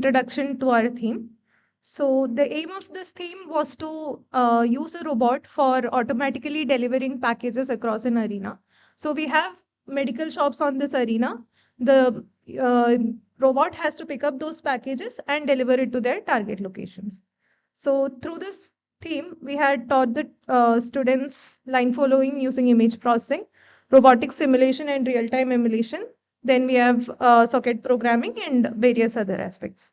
introduction to our theme. So the aim of this theme was to use a robot for automatically delivering packages across an arena. So we have medical shops on this arena. The uh, robot has to pick up those packages and deliver it to their target locations. So through this theme, we had taught the students line following using image processing, robotic simulation and real-time emulation. Then we have socket programming and various other aspects.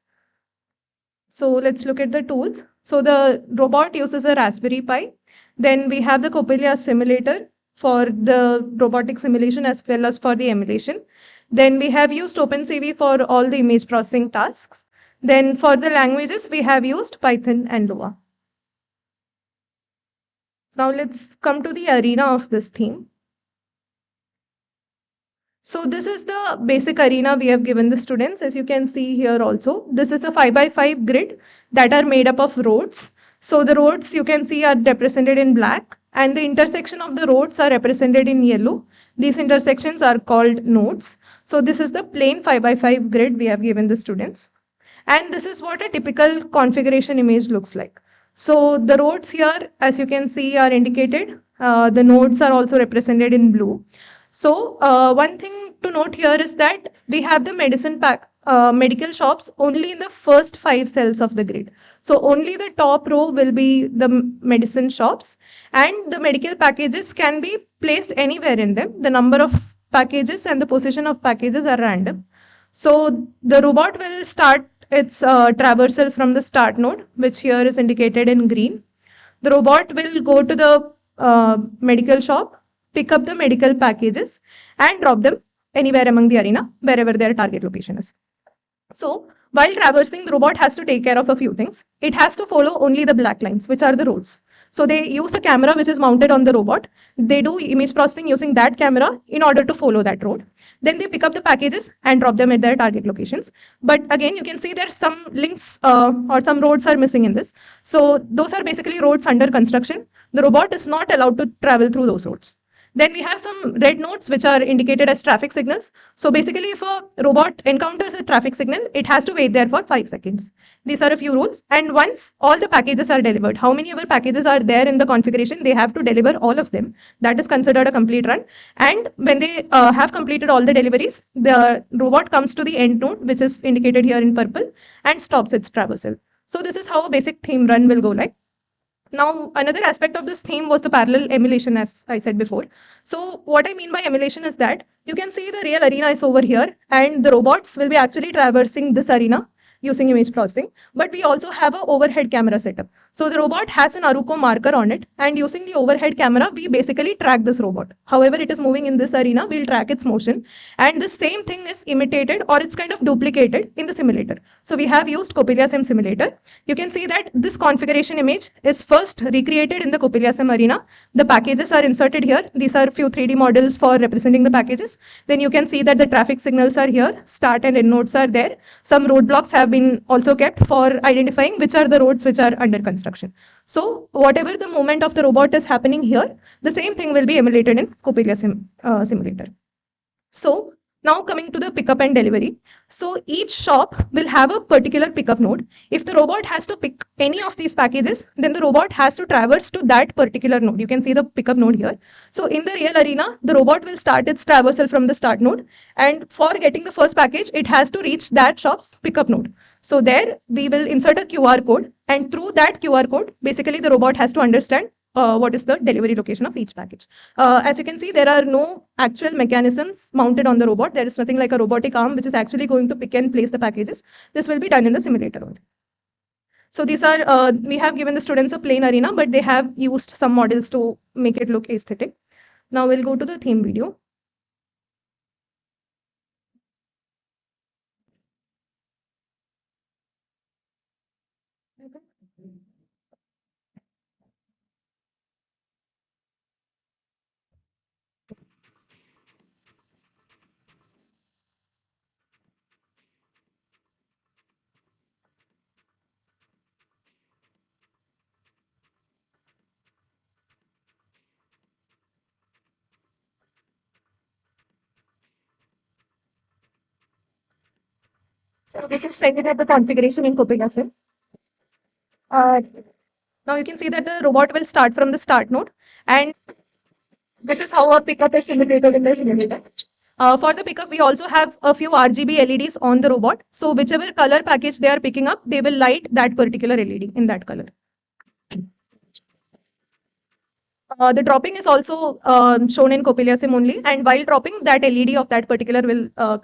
So let's look at the tools. So the robot uses a Raspberry Pi. Then we have the Coppelia simulator for the robotic simulation as well as for the emulation. Then we have used OpenCV for all the image processing tasks. Then for the languages, we have used Python and Lua. Now let's come to the arena of this theme. So this is the basic arena we have given the students. As you can see here also, this is a 5x5 grid that are made up of roads. So the roads you can see are represented in black and the intersection of the roads are represented in yellow. These intersections are called nodes. So this is the plain 5x5 grid we have given the students. And this is what a typical configuration image looks like. So the roads here, as you can see, are indicated. The nodes are also represented in blue. So one thing to note here is that we have the medical shops only in the first 5 cells of the grid. So only the top row will be the medicine shops and the medical packages can be placed anywhere in them. The number of packages and the position of packages are random. So the robot will start its traversal from the start node, which here is indicated in green. The robot will go to the medical shop, pick up the medical packages and drop them anywhere among the arena, wherever their target location is. So while traversing, the robot has to take care of a few things. It has to follow only the black lines, which are the roads. So they use a camera which is mounted on the robot. They do image processing using that camera in order to follow that road. Then they pick up the packages and drop them at their target locations. But again, you can see there's some links or some roads are missing in this. So those are basically roads under construction. The robot is not allowed to travel through those roads. Then we have some red nodes which are indicated as traffic signals. So basically if a robot encounters a traffic signal, it has to wait there for 5 seconds. These are a few rules. And once all the packages are delivered, how many ever packages are there in the configuration, they have to deliver all of them. That is considered a complete run. And when they have completed all the deliveries, the robot comes to the end node, which is indicated here in purple, and stops its traversal. So this is how a basic theme run will go like. Now, another aspect of this theme was the parallel emulation, as I said before. So what I mean by emulation is that you can see the real arena is over here and the robots will be actually traversing this arena using image processing. But we also have an overhead camera setup. So the robot has an Aruko marker on it and using the overhead camera, we basically track this robot. However, it is moving in this arena, we'll track its motion. And the same thing is imitated or it's kind of duplicated in the simulator. So we have used Coppelia Sim simulator. You can see that this configuration image is first recreated in the Coppelia Sim arena. The packages are inserted here. These are few 3D models for representing the packages. Then you can see that the traffic signals are here. Start and end nodes are there. Some roadblocks have been also kept for identifying which are the roads which are under construction. So whatever the movement of the robot is happening here, the same thing will be emulated in Coppelia simulator. So now coming to the pickup and delivery. So each shop will have a particular pickup node. If the robot has to pick any of these packages, then the robot has to traverse to that particular node. You can see the pickup node here. So in the real arena, the robot will start its traversal from the start node. And for getting the first package, it has to reach that shop's pickup node. So there we will insert a QR code. And through that QR code, basically the robot has to understand what is the delivery location of each package. As you can see, there are no actual mechanisms mounted on the robot. There is nothing like a robotic arm which is actually going to pick and place the packages. This will be done in the simulator only. So these are, we have given the students a plain arena, but they have used some models to make it look aesthetic. Now we'll go to the theme video. So this is setting up the configuration in Copic Sim. Uh, Now you can see that the robot will start from the start node, and this is how a pickup is simulated in the simulator. For the pickup, we also have a few RGB LEDs on the robot. So whichever color package they are picking up, they will light that particular LED in that color. The dropping is also shown in Copilia Sim only, and while dropping, that LED of that particular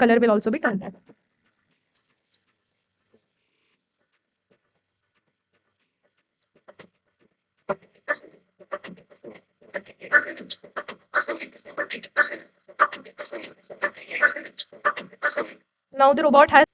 color will also be turned on. Now the robot has